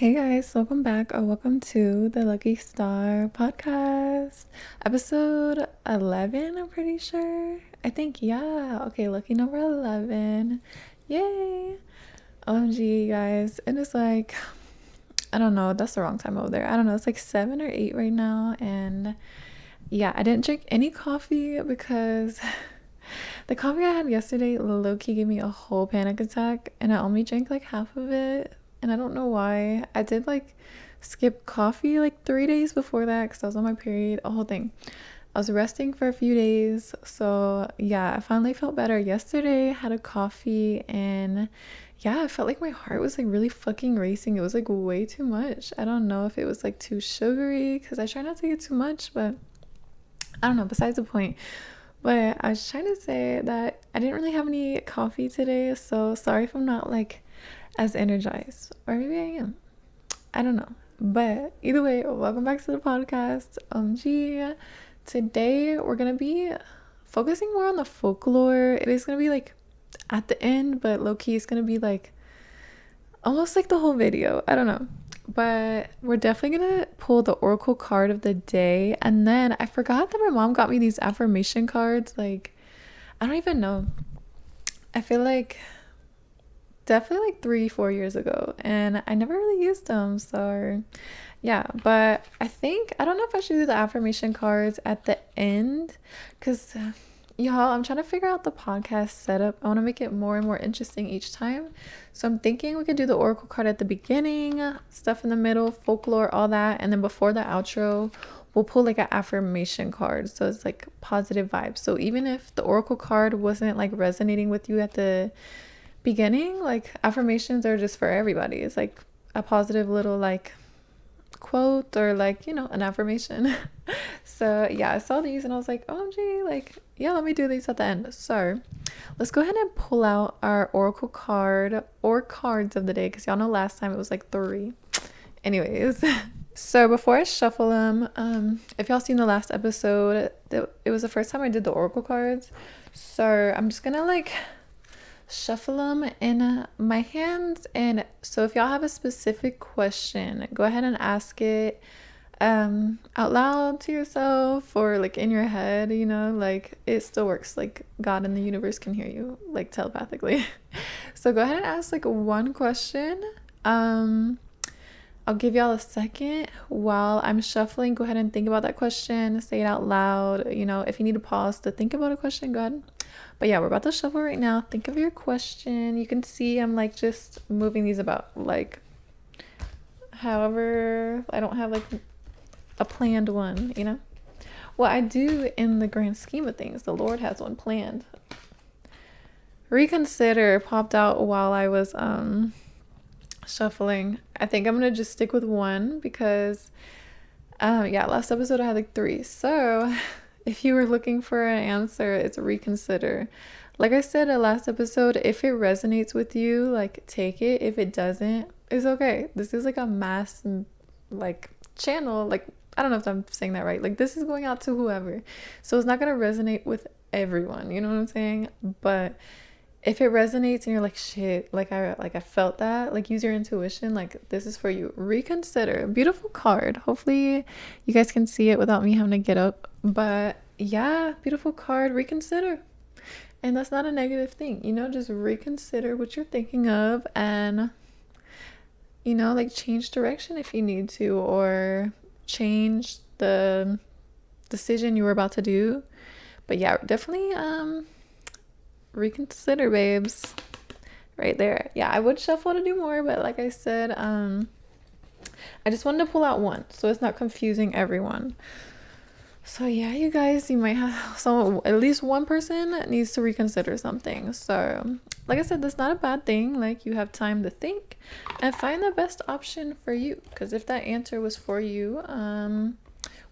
Hey guys, welcome back or welcome to the Lucky Star podcast, episode 11. I'm pretty sure. I think, yeah. Okay, lucky number 11. Yay. OMG, guys. And it's like, I don't know, that's the wrong time over there. I don't know, it's like 7 or 8 right now. And yeah, I didn't drink any coffee because the coffee I had yesterday low-key gave me a whole panic attack, and I only drank like half of it. And I don't know why. I did like skip coffee like 3 days before that because I was on my period, a whole thing. I was resting for a few days. So yeah, I finally felt better yesterday. Had a coffee, and yeah, I felt like my heart was like really fucking racing. It was like way too much. I don't know if it was like too sugary because I try not to get too much, but I don't know, besides the point. But I was trying to say that I didn't really have any coffee today, so sorry if I'm not like as energized. Or maybe I am. I don't know. But either way, welcome back to the podcast. Gee, today we're gonna be focusing more on the folklore. It is gonna be like at the end, but low-key it's gonna be like almost like the whole video. I don't know. But we're definitely gonna pull the oracle card of the day. And then I forgot that my mom got me these affirmation cards. Like, I don't even know. I feel like definitely like 3-4 years ago, and I never really used them. So yeah, but I don't know if I should do the affirmation cards at the end because y'all, I'm trying to figure out the podcast setup. I want to make it more and more interesting each time. So I'm thinking we could do the oracle card at the beginning, stuff in the middle, folklore, all that, and then before the outro we'll pull like an affirmation card, so it's like positive vibes. So even if the oracle card wasn't like resonating with you at the beginning, like affirmations are just for everybody. It's like a positive little like quote or like, an affirmation. So yeah, I saw these and I was like, OMG, like, yeah, let me do these at the end. So let's go ahead and pull out our oracle card or cards of the day, because y'all know last time it was like 3. Anyways, so before I shuffle them, if y'all seen the last episode, it was the first time I did the oracle cards. So I'm just gonna like shuffle them in my hands. And so if y'all have a specific question, go ahead and ask it out loud to yourself or like in your head, like it still works. Like God and the universe can hear you like telepathically. So go ahead and ask like one question. I'll give y'all a second while I'm shuffling. Go ahead and think about that question, say it out loud. If you need to pause to think about a question, go ahead. But yeah, we're about to shuffle right now. Think of your question. You can see I'm like just moving these about, like, however, I don't have like a planned one, Well, I do in the grand scheme of things. The Lord has one planned. Reconsider popped out while I was shuffling. I think I'm gonna just stick with one because last episode I had like 3. So if you were looking for an answer, it's reconsider. Like I said in last episode, if it resonates with you, like take it. If it doesn't, it's okay. This is like a mass like channel. Like, I don't know if I'm saying that right. Like, this is going out to whoever. So it's not gonna resonate with everyone. You know what I'm saying? But if it resonates and you're like, shit, like I felt that, like use your intuition, like this is for you. Reconsider. Beautiful card. Hopefully you guys can see it without me having to get up. But yeah, beautiful card. Reconsider. And that's not a negative thing, just reconsider what you're thinking of and, like change direction if you need to, or change the decision you were about to do. But yeah, definitely reconsider, babes, right there. Yeah, I would shuffle to do more, but like I said, I just wanted to pull out one so it's not confusing everyone. So yeah, you guys, you might have at least one person needs to reconsider something. So like I said, that's not a bad thing. Like, you have time to think and find the best option for you, because if that answer was for you,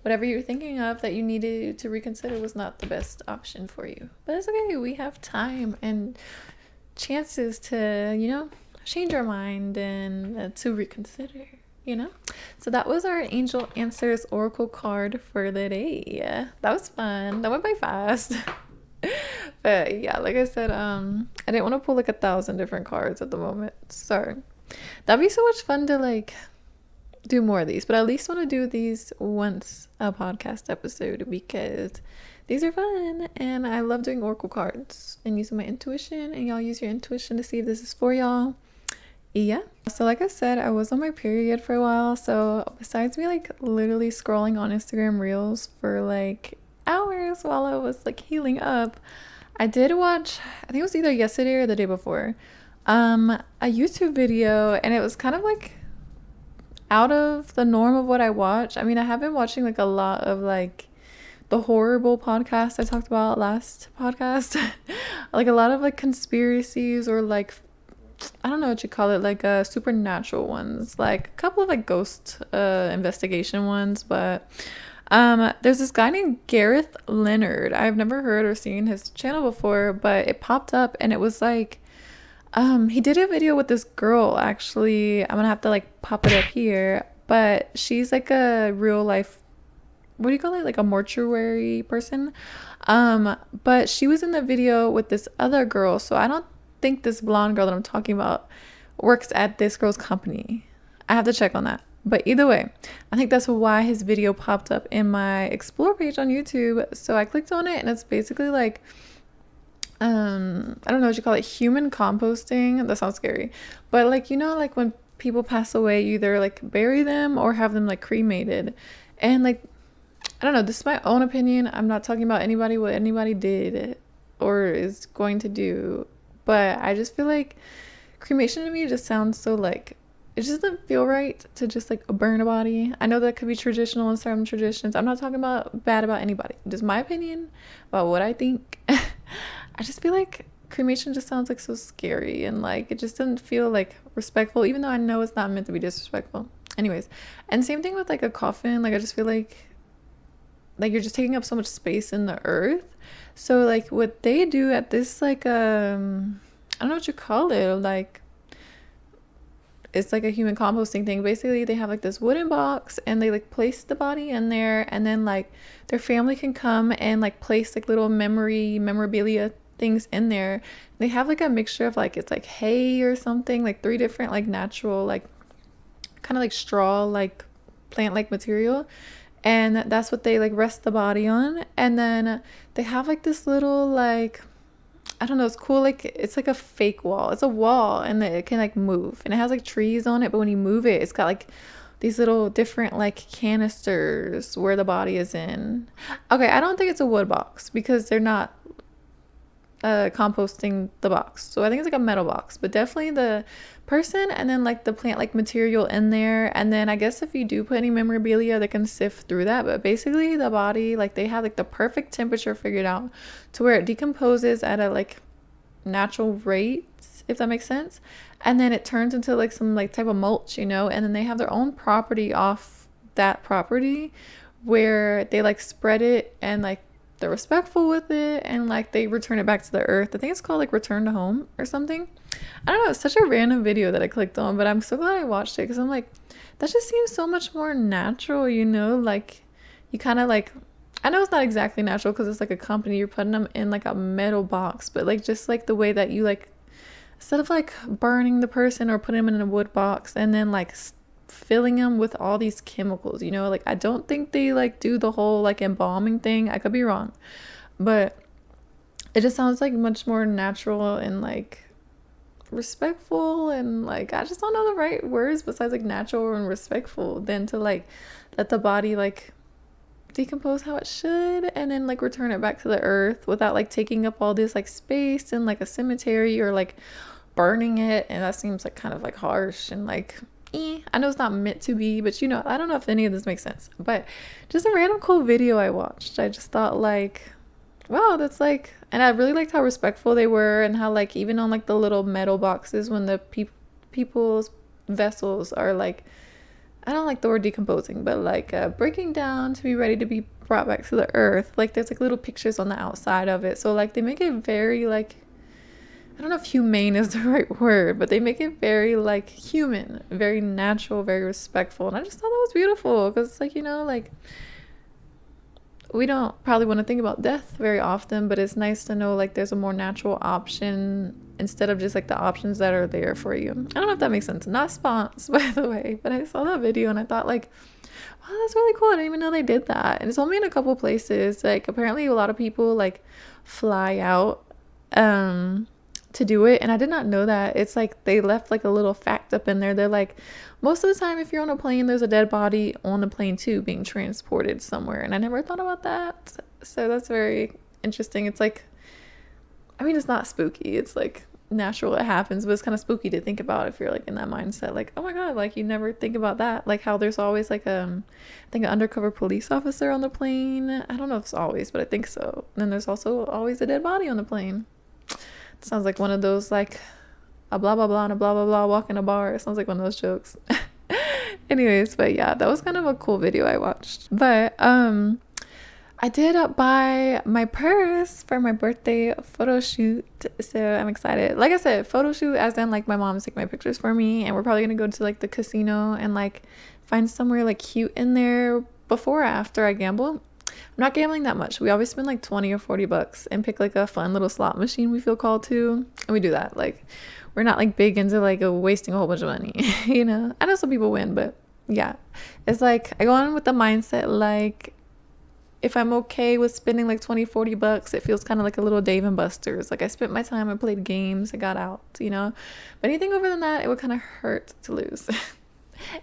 whatever you're thinking of that you needed to reconsider was not the best option for you. But it's okay. We have time and chances to, change our mind and to reconsider, So that was our Angel Answers Oracle card for the day. That was fun. That went by fast. But yeah, like I said, I didn't want to pull like 1,000 different cards at the moment. So that'd be so much fun to like do more of these, but I at least want to do these once a podcast episode because these are fun and I love doing oracle cards and using my intuition, and y'all use your intuition to see if this is for y'all. Yeah. So like I said, I was on my period for a while. So besides me like literally scrolling on Instagram reels for like hours while I was like healing up, I did watch, I think it was either yesterday or the day before, a YouTube video, and it was kind of like out of the norm of what I watch. I mean, I have been watching like a lot of like the horrible podcast I talked about last podcast. Like a lot of like conspiracies or like, I don't know what you call it, like supernatural ones, like a couple of like ghost investigation ones. But there's this guy named Gareth Leonard. I've never heard or seen his channel before, but it popped up and it was like he did a video with this girl. Actually, I'm gonna have to like pop it up here, but she's like a real life, what do you call it, like a mortuary person. But she was in the video with this other girl, so I don't think this blonde girl that I'm talking about works at this girl's company. I have to check on that. But either way, I think that's why his video popped up in my explore page on YouTube. So I clicked on it and it's basically like I don't know what you call it, human composting. That sounds scary. But like, you know, like when people pass away, you either like bury them or have them like cremated. And like, I don't know, this is my own opinion. I'm not talking about anybody, what anybody did or is going to do. But I just feel like cremation to me just sounds so like, it just doesn't feel right to just like burn a body. I know that could be traditional in some traditions. I'm not talking about bad about anybody. Just my opinion about what I think. I just feel like cremation just sounds like so scary and like it just doesn't feel like respectful, even though I know it's not meant to be disrespectful. Anyways, and same thing with like a coffin. Like I just feel like you're just taking up so much space in the earth. So like what they do at this like I don't know what you call it, like it's like a human composting thing. Basically they have like this wooden box and they like place the body in there, and then like their family can come and like place like little memorabilia things in there. They have like a mixture of like, it's like hay or something, like 3 different like natural like kind of like straw like plant like material, and that's what they like rest the body on. And then they have like this little like, I don't know, it's cool, like it's like a fake wall. It's a wall and it can like move and it has like trees on it, but when you move it, it's got like these little different like canisters where the body is in. Okay, I don't think it's a wood box because they're not composting the box, so I think it's like a metal box, but definitely the person and then like the plant like material in there. And then I guess if you do put any memorabilia, they can sift through that. But basically the body, like they have like the perfect temperature figured out to where it decomposes at a like natural rate, if that makes sense, and then it turns into like some like type of mulch, you know. And then they have their own property off that property where they like spread it and like they're respectful with it, and like they return it back to the earth. I think it's called like return to home or something. I don't know, it's such a random video that I clicked on, but I'm so glad I watched it because I'm like, that just seems so much more natural, you know. Like you kind of like, I know it's not exactly natural because it's like a company, you're putting them in like a metal box, but like just like the way that you like, instead of like burning the person or putting them in a wood box and then like filling them with all these chemicals, you know, like I don't think they like do the whole like embalming thing. I could be wrong, but it just sounds like much more natural and like respectful, and like I just don't know the right words besides like natural and respectful than to like let the body like decompose how it should and then like return it back to the earth without like taking up all this like space in like a cemetery or like burning it. And that seems like kind of like harsh and like I know it's not meant to be, but you know, I don't know if any of this makes sense, but just a random cool video I watched. I just thought like, wow, that's like, and I really liked how respectful they were, and how like even on like the little metal boxes when the people's vessels are like, I don't like the word decomposing, but like breaking down to be ready to be brought back to the earth, like there's like little pictures on the outside of it. So like they make it very like, I don't know if humane is the right word, but they make it very like human, very natural, very respectful. And I just thought that was beautiful because it's like, you know, like we don't probably want to think about death very often, but it's nice to know like there's a more natural option instead of just like the options that are there for you. I don't know if that makes sense. Not spons, by the way, but I saw that video and I thought like, wow, that's really cool. I didn't even know they did that. And it's only in a couple places. Like apparently a lot of people like fly out to do it, and I did not know that. It's like they left like a little fact up in there. They're like, most of the time if you're on a plane, there's a dead body on the plane too being transported somewhere, and I never thought about that. So that's very interesting. It's like, I mean, it's not spooky, it's like natural, it happens, but it's kind of spooky to think about if you're like in that mindset, like, oh my god, like you never think about that, like how there's always like I think an undercover police officer on the plane. I don't know if it's always, but I think so. And then there's also always a dead body on the plane. It sounds like one of those like a blah blah blah and a blah blah blah walk in a bar. It sounds like one of those jokes. Anyways, but yeah, that was kind of a cool video I watched. But I did buy my purse for my birthday photo shoot, so I'm excited. Like I said, photo shoot as in like my mom's taking my pictures for me, and we're probably gonna go to like the casino and like find somewhere like cute in there before or after I gamble. I'm not gambling that much. We always spend like 20 or 40 bucks and pick like a fun little slot machine we feel called to, and we do that. Like we're not like big into like wasting a whole bunch of money. You know, I know some people win, but yeah, it's like I go on with the mindset like, if I'm okay with spending like 20-40 bucks, it feels kind of like a little Dave and Buster's. Like I spent my time, I played games, I got out, you know. But anything over than that, it would kind of hurt to lose.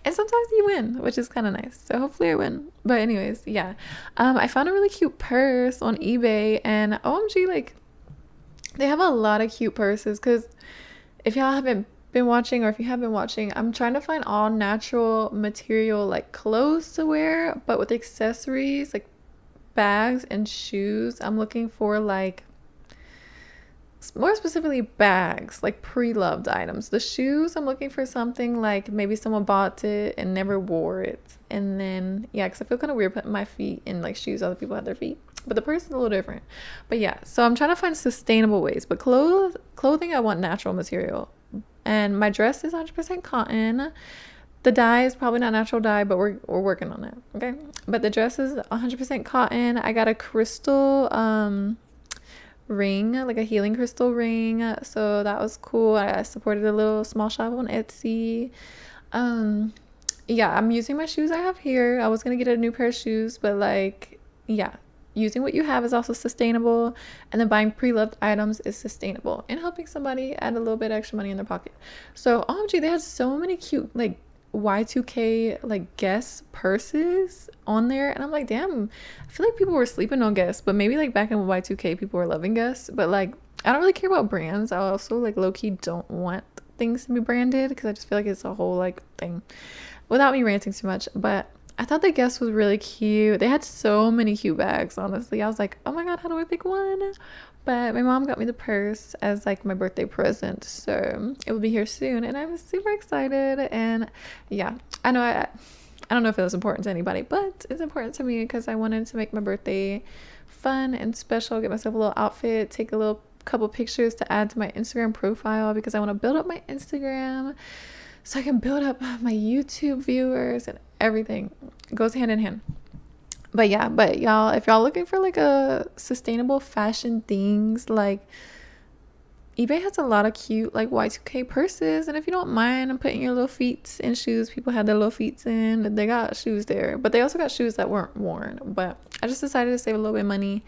And sometimes you win, which is kind of nice. So hopefully I win. But anyways, yeah. I found a really cute purse on eBay, and OMG, like they have a lot of cute purses. Because if y'all haven't been watching, or if you have been watching, I'm trying to find all natural material like clothes to wear, but with accessories like bags and shoes. I'm looking for like more specifically bags, like pre-loved items. The shoes, I'm looking for something like maybe someone bought it and never wore it, and then yeah, because I feel kind of weird putting my feet in like shoes other people have their feet. But the purse is a little different. But yeah, so I'm trying to find sustainable ways. But clothing, I want natural material, and my dress is 100% cotton. The dye is probably not natural dye, but we're working on it, okay? But the dress is 100% cotton. I got a crystal ring, like a healing crystal ring, so that was cool. I supported a little small shop on Etsy. Yeah, I'm using my shoes I have here. I was gonna get a new pair of shoes, but like, yeah, using what you have is also sustainable, and then buying pre-loved items is sustainable, and helping somebody add a little bit extra money in their pocket. So OMG, they had so many cute like Y2K like Guess purses on there, and I'm like, damn, I feel like people were sleeping on Guess, but maybe like back in Y2K people were loving Guess. But like, I don't really care about brands. I also like low-key don't want things to be branded, because I just feel like it's a whole like thing, without me ranting too much. But I thought the Guess was really cute. They had so many cute bags, honestly. I was like, oh my god, how do I pick one? But my mom got me the purse as like my birthday present, so it will be here soon, and I'm super excited. And yeah, I know I don't know if it was important to anybody, but it's important to me because I wanted to make my birthday fun and special, get myself a little outfit, take a little couple pictures to add to my Instagram profile, because I want to build up my Instagram so I can build up my YouTube viewers, and everything goes hand in hand. But yeah, but y'all, if y'all looking for like a sustainable fashion things, like eBay has a lot of cute like Y2K purses, and if you don't mind, I'm putting your little feet in shoes people had their little feet in, they got shoes there, but they also got shoes that weren't worn. But I just decided to save a little bit of money,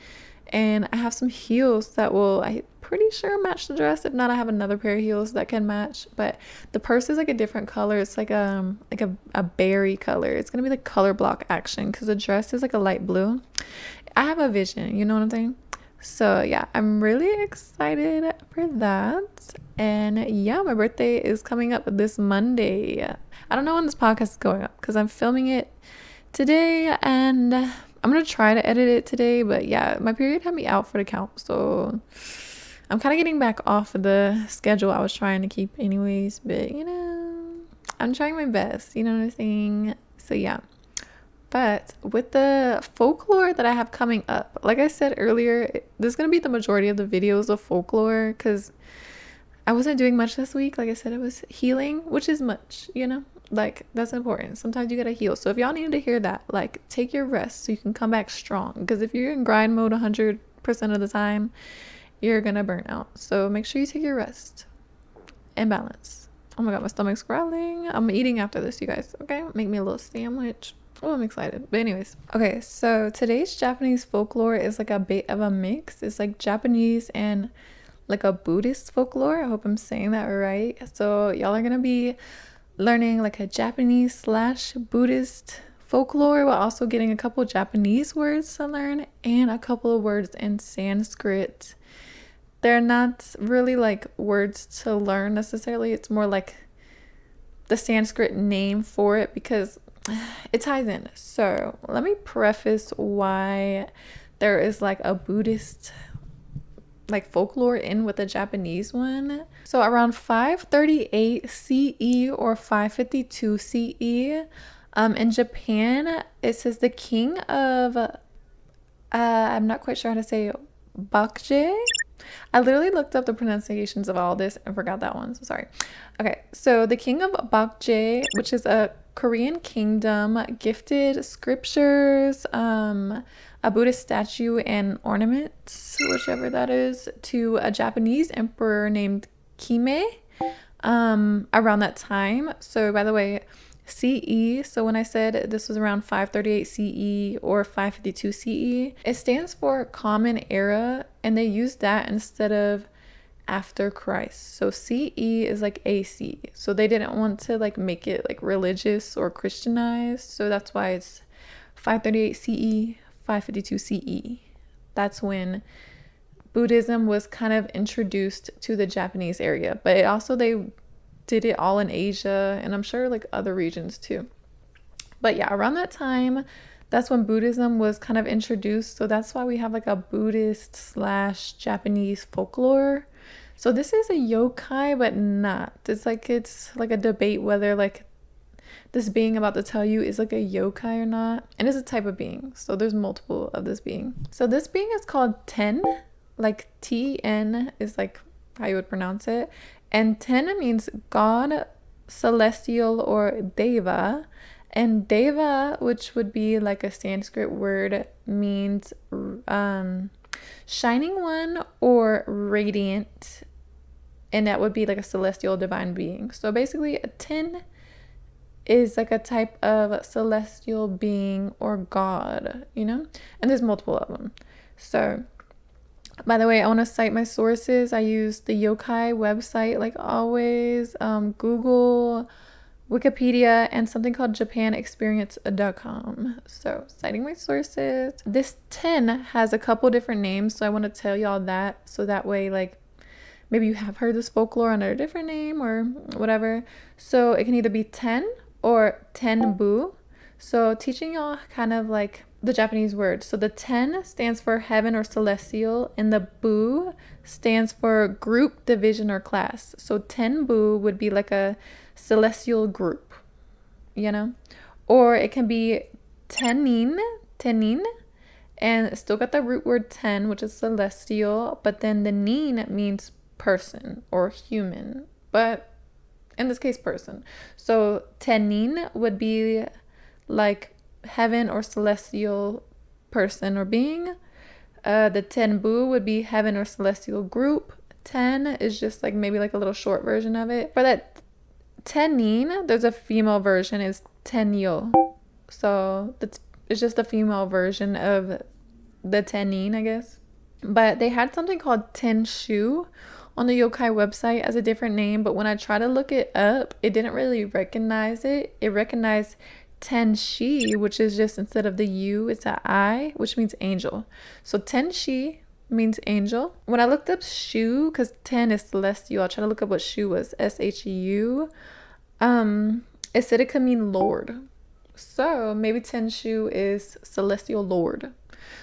and I have some heels that will, I'm pretty sure, match the dress. If not, I have another pair of heels that can match. But the purse is like a different color. It's like a berry color. It's gonna be like color block action, because the dress is like a light blue. I have a vision, you know what I'm saying? So yeah, I'm really excited for that. And yeah, my birthday is coming up this Monday. I don't know when this podcast is going up, because I'm filming it today, and I'm gonna try to edit it today. But yeah, my period had me out for the count, so I'm kind of getting back off of the schedule I was trying to keep anyways. But you know, I'm trying my best, you know what I'm saying? So yeah. But with the folklore that I have coming up, like I said earlier, this is going to be the majority of the videos of folklore, because I wasn't doing much this week. Like I said, it was healing, which is much, you know, like that's important. Sometimes you got to heal. So if y'all need to hear that, like take your rest so you can come back strong. Because if you're in grind mode 100% of the time, you're gonna burn out. So make sure you take your rest and balance. Oh my god, my stomach's growling. I'm eating after this, you guys. Okay, make me a little sandwich. Oh, I'm excited. But anyways, okay, so today's Japanese folklore is like a bit of a mix. It's like Japanese and like a Buddhist folklore. I hope I'm saying that right. So y'all are gonna be learning like a Japanese / Buddhist folklore, while also getting a couple Japanese words to learn and a couple of words in Sanskrit. They're not really like words to learn necessarily. It's more like the Sanskrit name for it because it ties in. So let me preface why there is like a Buddhist like folklore in with a Japanese one. So around 538 CE or 552 CE, in Japan, it says the king of I'm not quite sure how to say Bakje. I literally looked up the pronunciations of all this and forgot that one, so sorry. Okay, so the king of Bakje, which is a Korean kingdom, gifted scriptures, a Buddhist statue and ornaments, whichever that is, to a Japanese emperor named Kime around that time. So by the way, CE, so when I said this was around 538 CE or 552 CE, it stands for Common Era, and they used that instead of after Christ. So CE is like AC. So they didn't want to like make it like religious or Christianized. So that's why it's 538 CE, 552 CE. That's when Buddhism was kind of introduced to the Japanese area. But it also, they did it all in Asia and I'm sure like other regions too. But yeah, around that time, that's when Buddhism was kind of introduced. So that's why we have like a Buddhist / Japanese folklore. So this is a yokai, but not. It's like a debate whether like this being I'm about to tell you is like a yokai or not. And it's a type of being. So there's multiple of this being. So this being is called Ten, like TN is like how you would pronounce it. And Ten means God, celestial, or Deva. And Deva, which would be like a Sanskrit word, means shining one or radiant. And that would be like a celestial divine being. So basically a Ten is like a type of celestial being or God, you know? And there's multiple of them. So by the way, I want to cite my sources. I use the yokai website like always, Google, Wikipedia, and something called japanexperience.com. So citing my sources. This Ten has a couple different names, so I want to tell y'all that, so that way like maybe you have heard this folklore under a different name or whatever. So it can either be Ten or Tenbu. So teaching y'all kind of like the Japanese word. So the Ten stands for heaven or celestial, and the Bu stands for group, division, or class. So Tenbu would be like a celestial group, you know? Or it can be Tennin, and it's still got the root word ten, which is celestial, but then the nin means person or human, but in this case person. So Tennin would be like heaven or celestial person or being. The Tenbu would be heaven or celestial group. Ten is just like maybe like a little short version of it. For that Tennin, there's a female version, is Tenyo. So it's just a female version of the Tennin, I guess. But they had something called Tenshu on the yokai website as a different name, but when I tried to look it up, it didn't really recognize it. It recognized Tenshi, which is just instead of the U, it's an I, which means angel. So Tenshi means angel. When I looked up Shu, because Ten is celestial, I tried to look up what Shu was, SHU. It said it could mean Lord. So maybe Tenshu is celestial Lord.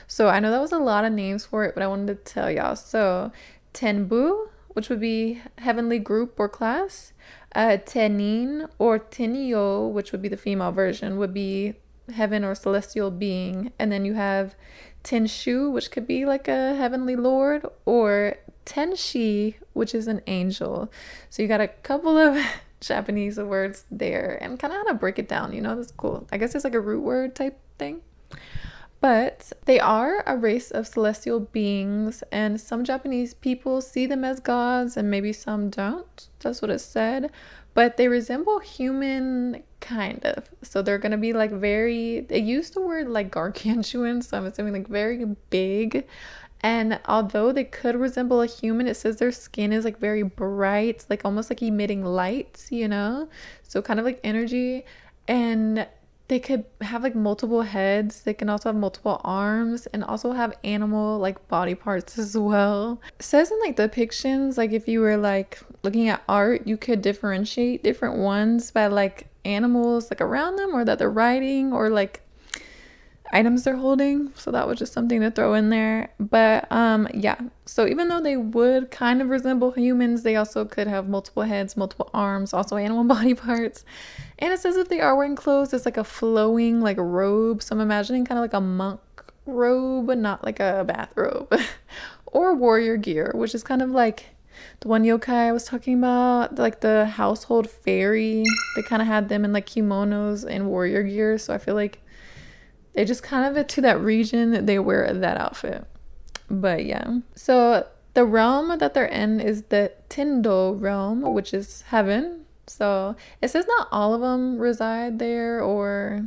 So I know that was a lot of names for it, but I wanted to tell y'all. So Tenbu, which would be heavenly group or class. Tennin or Tenyo, which would be the female version, would be heaven or celestial being. And then you have Tenshu, which could be like a heavenly lord, or Tenshi, which is an angel. So you got a couple of Japanese words there and kind of how to break it down, you know? That's cool. I guess it's like a root word type thing. But they are a race of celestial beings, and some Japanese people see them as gods, and maybe some don't. That's what it said. But they resemble human, kind of. So they're gonna be like very. They use the word like gargantuan, so I'm assuming like very big. And although they could resemble a human, it says their skin is like very bright, like almost like emitting light, you know? So kind of like energy. And they could have like multiple heads. They can also have multiple arms and also have animal like body parts as well. It says in like depictions, like if you were like looking at art, you could differentiate different ones by like animals like around them or that they're riding or like items they're holding. So that was just something to throw in there. But yeah, so even though they would kind of resemble humans, they also could have multiple heads, multiple arms, also animal body parts. And it says if they are wearing clothes, it's like a flowing like robe. So I'm imagining kind of like a monk robe, but not like a bathrobe. Or warrior gear, which is kind of like the one yokai I was talking about, like the household fairy. They kind of had them in like kimonos and warrior gear. So I feel like they just kind of to that region, they wear that outfit. But yeah. So the realm that they're in is the Tendo realm, which is heaven. So it says not all of them reside there, or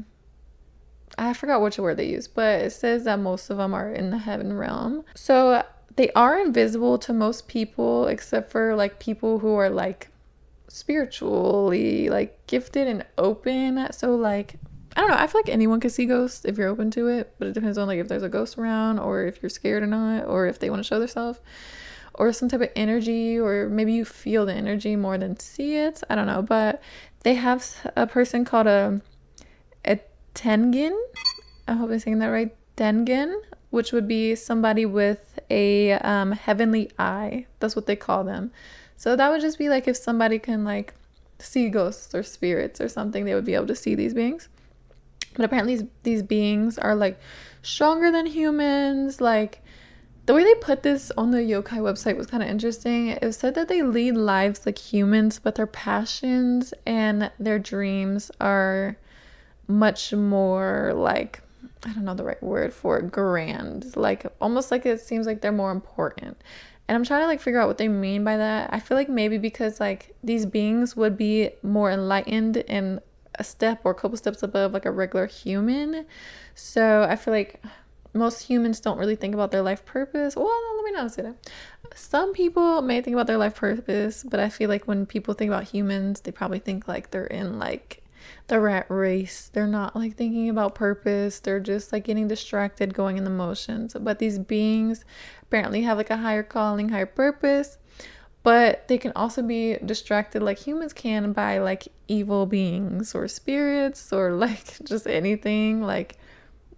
I forgot which word they use, but it says that most of them are in the heaven realm. So they are invisible to most people, except for like people who are like spiritually like gifted and open. So like I don't know, I feel like anyone can see ghosts if you're open to it, but it depends on like if there's a ghost around or if you're scared or not, or if they want to show themselves or some type of energy, or maybe you feel the energy more than see it. I don't know, but they have a person called a Tengen. I hope I'm saying that right. Tengen, which would be somebody with a heavenly eye. That's what they call them. So that would just be like if somebody can like see ghosts or spirits or something, they would be able to see these beings. But apparently these beings are like stronger than humans. Like the way they put this on the yokai website was kind of interesting. It said that they lead lives like humans, but their passions and their dreams are much more like, I don't know the right word for it, grand. Like almost like it seems like they're more important. And I'm trying to like figure out what they mean by that. I feel like maybe because like these beings would be more enlightened and a step or a couple steps above like a regular human. So I feel like most humans don't really think about their life purpose. Well, let me not say that. Some people may think about their life purpose, but I feel like when people think about humans, they probably think like they're in like the rat race. They're not like thinking about purpose. They're just like getting distracted, going in the motions. But these beings apparently have like a higher calling, higher purpose. But they can also be distracted like humans can by like evil beings or spirits or like just anything. Like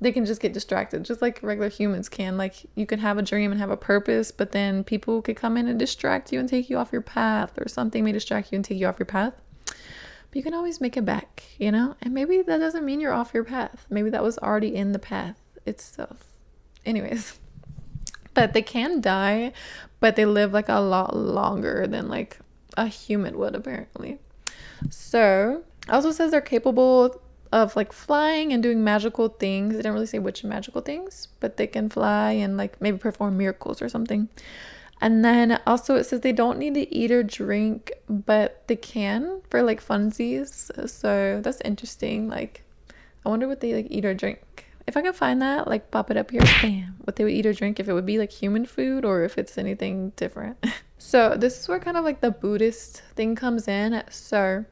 they can just get distracted just like regular humans can. Like you can have a dream and have a purpose, but then people could come in and distract you and take you off your path, or something may distract you and take you off your path. But you can always make it back, you know? And maybe that doesn't mean you're off your path. Maybe that was already in the path itself. Anyways. But they can die, but they live like a lot longer than like a human would apparently. So it also says they're capable of like flying and doing magical things. They didn't really say which magical things, but they can fly and like maybe perform miracles or something. And then also it says they don't need to eat or drink, but they can for like funsies. So that's interesting. Like I wonder what they like eat or drink. If I can find that, like pop it up here, bam, what they would eat or drink, if it would be like human food or if it's anything different. So this is where kind of like the Buddhist thing comes in. So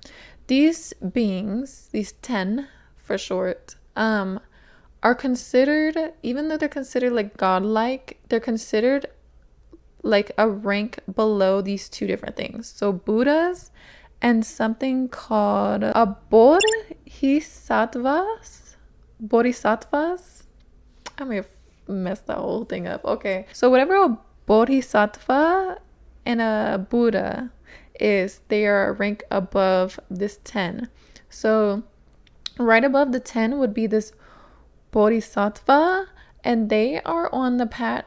these beings, these 10 for short, are considered, even though they're considered like godlike, they're considered like a rank below these two different things. So Buddhas and something called a bodhisattvas. I may have messed that whole thing up. Okay, so whatever a bodhisattva and a Buddha is, they are a rank above this 10. So right above the 10 would be this bodhisattva, and they are on the path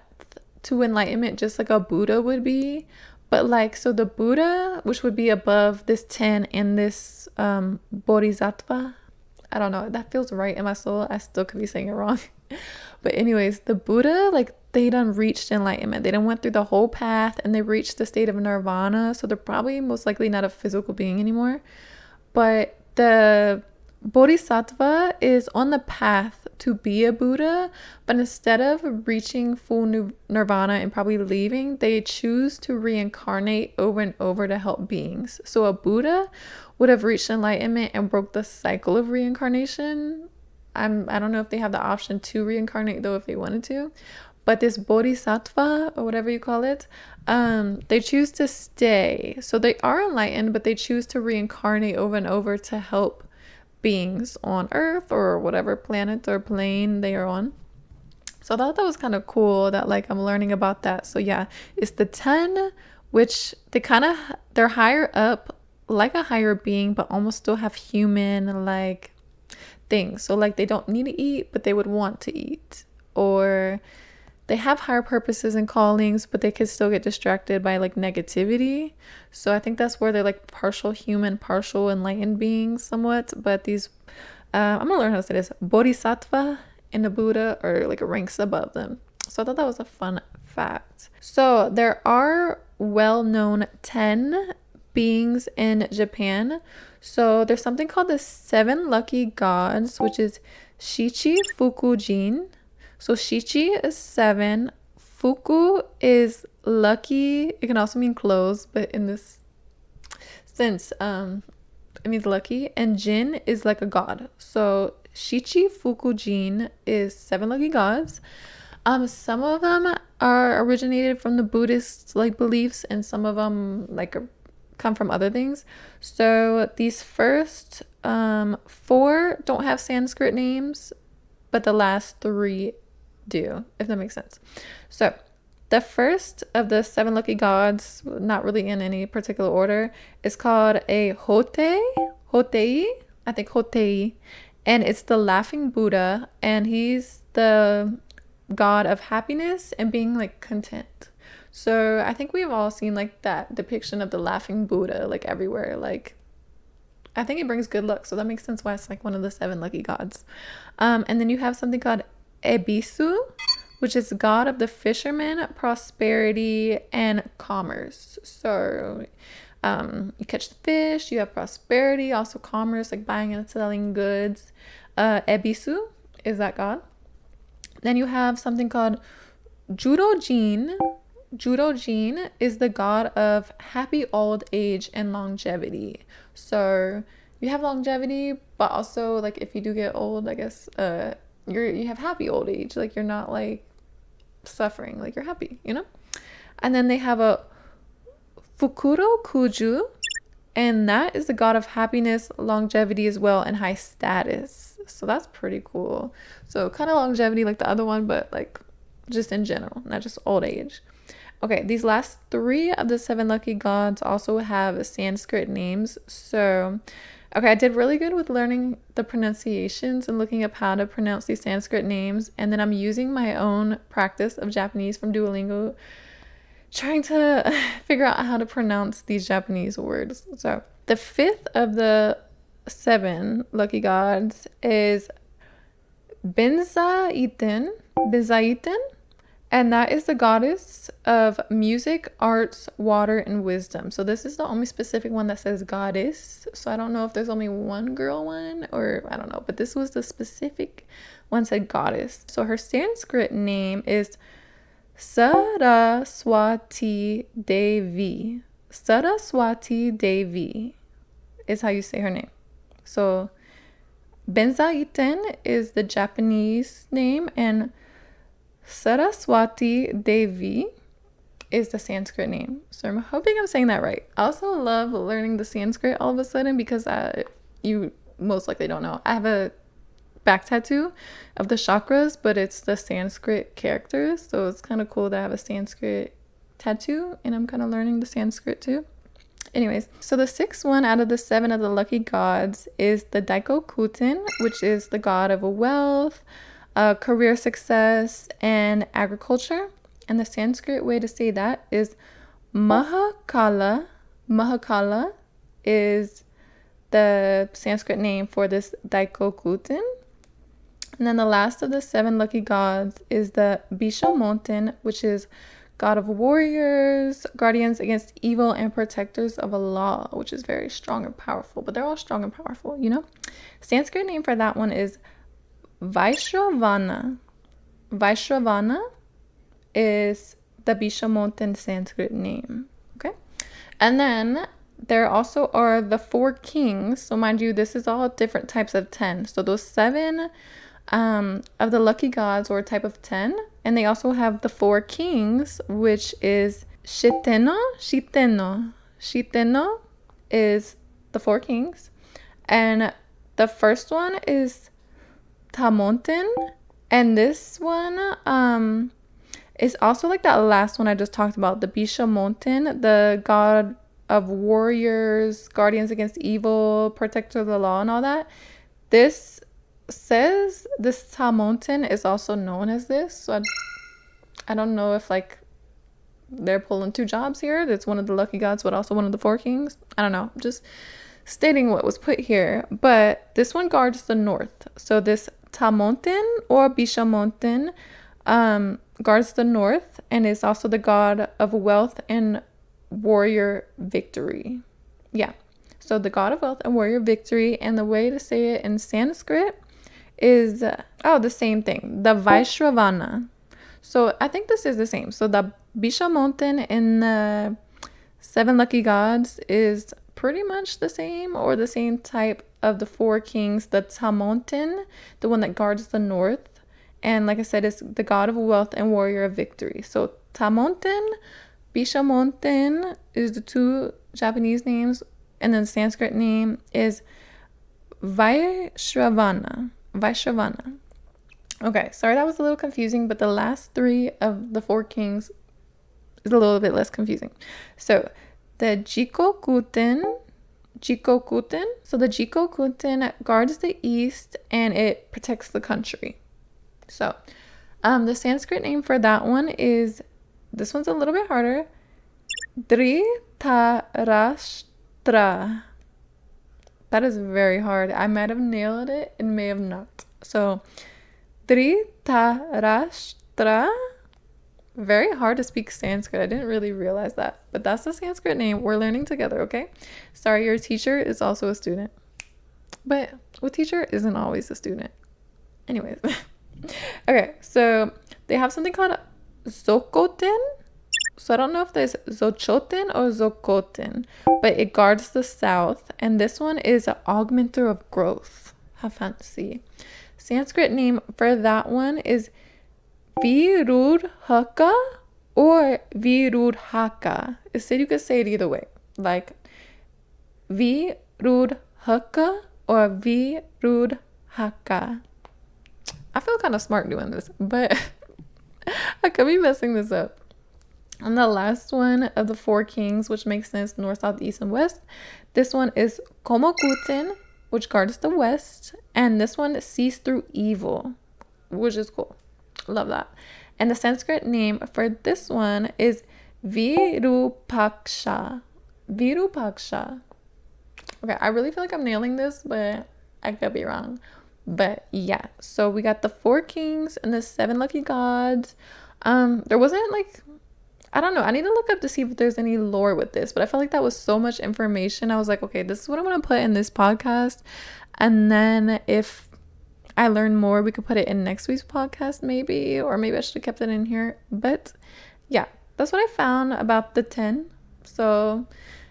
to enlightenment just like a Buddha would be. But like, so the Buddha, which would be above this 10, and this bodhisattva, I don't know, that feels right in my soul. I still could be saying it wrong. But anyways, the Buddha, like they done reached enlightenment. They done went through the whole path and they reached the state of nirvana. So they're probably most likely not a physical being anymore. But the Bodhisattva is on the path to be a Buddha, but instead of reaching full nirvana and probably leaving, they choose to reincarnate over and over to help beings. So a Buddha would have reached enlightenment and broke the cycle of reincarnation. I don't know if they have the option to reincarnate though if they wanted to, but this Bodhisattva or whatever you call it, they choose to stay. So they are enlightened, but they choose to reincarnate over and over to help beings on Earth or whatever planet or plane they are on. So I thought that was kind of cool that like I'm learning about that. So yeah, it's the 10, which they're higher up, like a higher being, but almost still have human like things. So like they don't need to eat, but they would want to eat, or they have higher purposes and callings, but they could still get distracted by like negativity. So I think that's where they're like partial human, partial enlightened beings somewhat. But these, I'm gonna learn how to say this, Bodhisattva and the Buddha are like ranks above them. So I thought that was a fun fact. So there are well-known 10 beings in Japan. So there's something called the 7 lucky gods, which is Shichi Fukujin. So Shichi is 7, Fuku is lucky. It can also mean clothes, but in this sense, it means lucky. And Jin is like a god. So Shichi Fukujin is 7 lucky gods. Some of them are originated from the Buddhist like beliefs, and some of them like come from other things. So these first 4 don't have Sanskrit names, but the last 3 do, if that makes sense. So the first of the 7 lucky gods, not really in any particular order, is called a Hotei, I think Hotei, and it's the laughing Buddha, and he's the god of happiness and being like content. So I think we've all seen like that depiction of the laughing Buddha like everywhere. Like I think it brings good luck, so that makes sense why it's like one of the 7 lucky gods. And then you have something called Ebisu, which is god of the fishermen, prosperity, and commerce. So you catch the fish, you have prosperity, also commerce, like buying and selling goods. Ebisu is that god. Then you have something called Jurojin. Jurojin is the god of happy old age and longevity. So you have longevity, but also like if you do get old, I guess you have happy old age, like you're not like suffering, like you're happy, you know. And then they have a Fukuro Kuju, and that is the god of happiness, longevity as well, and high status. So that's pretty cool. So kind of longevity like the other one, but like just in general, not just old age. Okay, these last 3 of the 7 lucky gods also have Sanskrit names. So okay, I did really good with learning the pronunciations and looking up how to pronounce these Sanskrit names. And then I'm using my own practice of Japanese from Duolingo, trying to figure out how to pronounce these Japanese words. So the 5th of the 7 lucky gods is Benzaiten. And that is the goddess of music, arts, water, and wisdom. So this is the only specific one that says goddess. So I don't know if there's only one girl one, or I don't know. But this was the specific one said goddess. So her Sanskrit name is Saraswati Devi. Saraswati Devi is how you say her name. So Benzaiten is the Japanese name, and Saraswati Devi is the Sanskrit name. So I'm hoping I'm saying that right. I also love learning the Sanskrit all of a sudden because you most likely don't know. I have a back tattoo of the chakras, but it's the Sanskrit characters. So it's kind of cool to have a Sanskrit tattoo, and I'm kind of learning the Sanskrit too. Anyways, so the 6th one out of the 7 of the lucky gods is the Daikokuten, which is the god of wealth, career success, and agriculture. And the Sanskrit way to say that is Mahakala. Mahakala is the Sanskrit name for this Daikokuten. And then the last of the 7 lucky gods is the Bishamonten, which is god of warriors, guardians against evil, and protectors of Allah, which is very strong and powerful. But they're all strong and powerful, you know? Sanskrit name for that one is Vaishravana. Vaishravana is the Bishamonten Sanskrit name. Okay? And then there also are the 4 kings. So mind you, this is all different types of 10. So those 7 of the lucky gods were a type of 10. And they also have the 4 kings, which is Shiteno. Shiteno is the 4 kings. And the first one is Tamonten. And this one is also like that last one I just talked about, the Bishamonten, the god of warriors, guardians against evil, protector of the law, and all that. This says this Tamonten is also known as this. So I don't know if like they're pulling 2 jobs here. That's one of the lucky gods, but also one of the 4 kings. I don't know. Just stating what was put here. But this one guards the north. So this Tamonten or Bishamonten guards the north and is also the god of wealth and warrior victory. Yeah. So the god of wealth and warrior victory. And the way to say it in Sanskrit is, the same thing. The Vaishravana. So I think this is the same. So the Bishamonten in the 7 lucky gods is pretty much the same or the same type of the 4 kings. The Tamonten, the one that guards the north. And like I said, is the god of wealth and warrior of victory. So Tamonten, Bishamonten is the 2 Japanese names. And then the Sanskrit name is Vaishravana. Vaishravana. Okay, sorry that was a little confusing, but the last 3 of the 4 kings is a little bit less confusing. So the Jikokuten. So the Jikokuten guards the east and it protects the country. So the Sanskrit name for that one is, this one's a little bit harder, Dhritarashtra. That is very hard. I might have nailed it and may have not. So Dhritarashtra. Very hard to speak Sanskrit. I didn't really realize that. But that's the Sanskrit name. We're learning together, okay? Sorry, your teacher is also a student. But a teacher isn't always a student. Anyways. Okay, so they have something called Zokoten. So I don't know if there's Zochoten or Zokoten, but it guards the south. And this one is an augmenter of growth. How fancy. Sanskrit name for that one is Virudhaka or Virudhaka. Instead, you could say it either way. Like Virudhaka or Virudhaka. I feel kind of smart doing this, but I could be messing this up. And the last one of the 4 kings, which makes sense, north, south, east, and west. This one is Komokuten, which guards the west. And this one sees through evil, which is cool. Love that. And the Sanskrit name for this one is Virupaksha. Virupaksha. Okay, I really feel like I'm nailing this, but I could be wrong. But yeah, so we got the 4 kings and the 7 lucky gods. There wasn't like, I don't know. I need to look up to see if there's any lore with this, but I felt like that was so much information. I was like, okay, this is what I'm going to put in this podcast. And then if I learn more, we could put it in next week's podcast maybe, or maybe I should have kept it in here. But yeah, that's what I found about the 10. So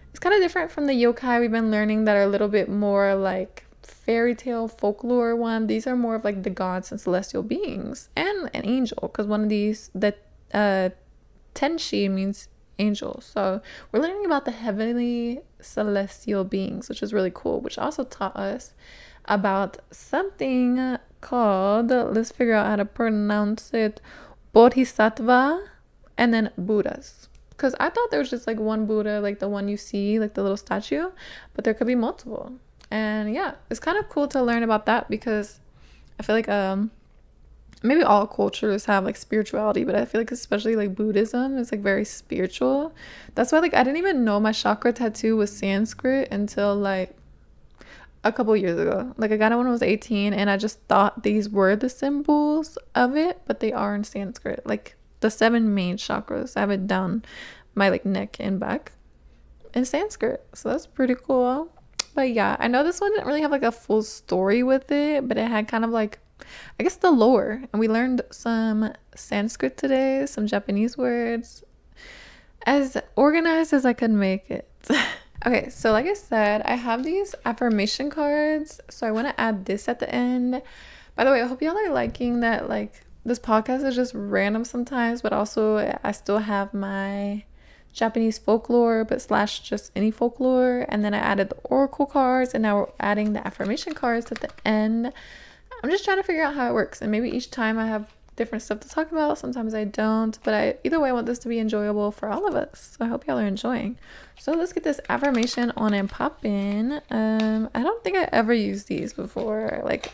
it's kind of different from the yokai we've been learning that are a little bit more like fairy tale folklore one. These are more of like the gods and celestial beings and an angel, because one of these, the Tenshi means angel. So we're learning about the heavenly celestial beings, which is really cool, which also taught us about something called, let's figure out how to pronounce it, Bodhisattva and then Buddhas. Because I thought there was just like one Buddha, like the one you see, like the little statue, but there could be multiple. And yeah, it's kind of cool to learn about that, because I feel like maybe all cultures have like spirituality, but I feel like especially like Buddhism is like very spiritual. That's why like I didn't even know my chakra tattoo was Sanskrit until like a couple years ago. Like I got it when I was 18 and I just thought these were the symbols of it, but they are in Sanskrit. Like the 7 main chakras. I have it down my like neck and back in Sanskrit. So that's pretty cool. But yeah, I know this one didn't really have like a full story with it, but it had kind of like, I guess, the lore. And we learned some Sanskrit today, some Japanese words, as organized as I could make it. Okay, so like I said, I have these affirmation cards. So I want to add this at the end. By the way, I hope y'all are liking that. Like, this podcast is just random sometimes, but also I still have my Japanese folklore, but slash just any folklore. And then I added the oracle cards, and now we're adding the affirmation cards at the end. I'm just trying to figure out how it works. And maybe each time I have different stuff to talk about. Sometimes I don't, but either way, I want this to be enjoyable for all of us. So I hope y'all are enjoying. So let's get this affirmation on and popping. I don't think I ever used these before. Like,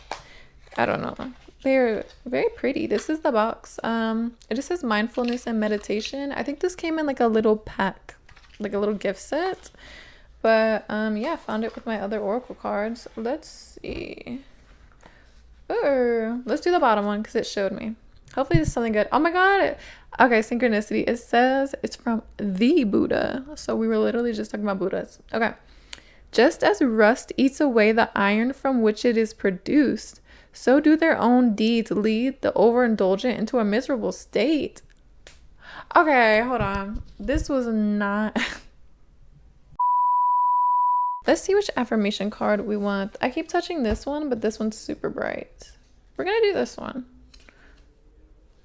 I don't know. They're very pretty. This is the box. It just says mindfulness and meditation. I think this came in like a little pack, like a little gift set. But yeah, I found it with my other oracle cards. Let's see. Let's do the bottom one because it showed me. Hopefully this is something good. Oh my god. Okay, synchronicity. It says it's from the Buddha. So we were literally just talking about Buddhas. Okay. Just as rust eats away the iron from which it is produced, so do their own deeds lead the overindulgent into a miserable state. Okay, hold on. This was not... Let's see which affirmation card we want. I keep touching this one, but this one's super bright. We're gonna do this one.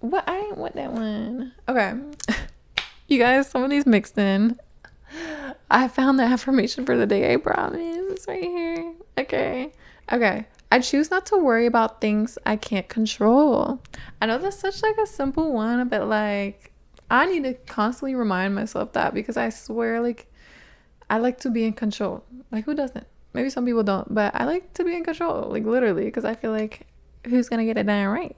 What? I didn't want that one. Okay. You guys, some of these mixed in. I found the affirmation for the day, I promise. It's right here. Okay. I choose not to worry about things I can't control. I know that's such like a simple one, but like I need to constantly remind myself that because I swear like I like to be in control. Like who doesn't? Maybe some people don't, but I like to be in control, like literally, because I feel like who's gonna get it done right?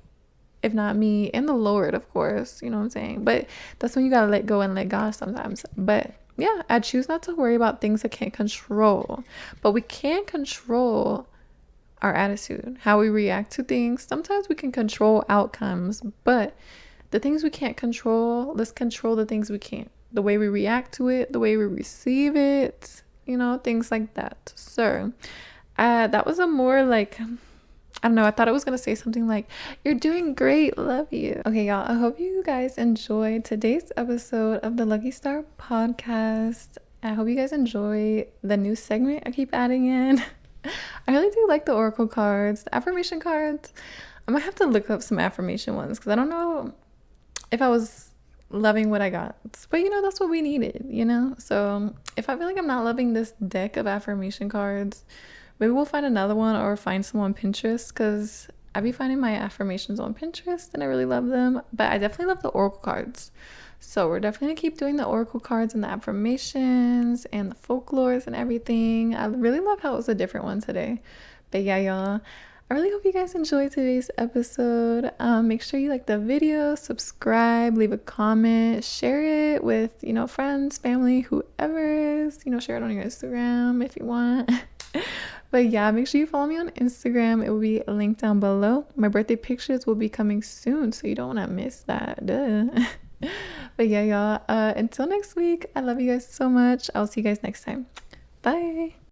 If not me and the Lord, of course, you know what I'm saying? But that's when you gotta let go and let God sometimes. But yeah, I choose not to worry about things I can't control. But we can control our attitude, how we react to things. Sometimes we can control outcomes, but the things we can't control, let's control the things we can't. The way we react to it, the way we receive it, you know, things like that. So that was a more like, I don't know, I thought it was going to say something like, you're doing great, love you. Okay, y'all, I hope you guys enjoyed today's episode of the Lucky Star podcast. I hope you guys enjoy the new segment I keep adding in. I really do like the oracle cards, the affirmation cards. I might have to look up some affirmation ones because I don't know if I was loving what I got. But, you know, that's what we needed, you know? So if I feel like I'm not loving this deck of affirmation cards, maybe we'll find another one or find some on Pinterest because I be finding my affirmations on Pinterest and I really love them. But I definitely love the oracle cards. So we're definitely going to keep doing the oracle cards and the affirmations and the folklores and everything. I really love how it was a different one today. But yeah, y'all, I really hope you guys enjoyed today's episode. Make sure you like the video, subscribe, leave a comment, share it with, you know, friends, family, whoever, you know, share it on your Instagram if you want. But yeah, make sure you follow me on Instagram. It will be linked down below. My birthday pictures will be coming soon, so you don't want to miss that. Duh. But yeah, y'all, until next week, I love you guys so much. I'll see you guys next time. Bye.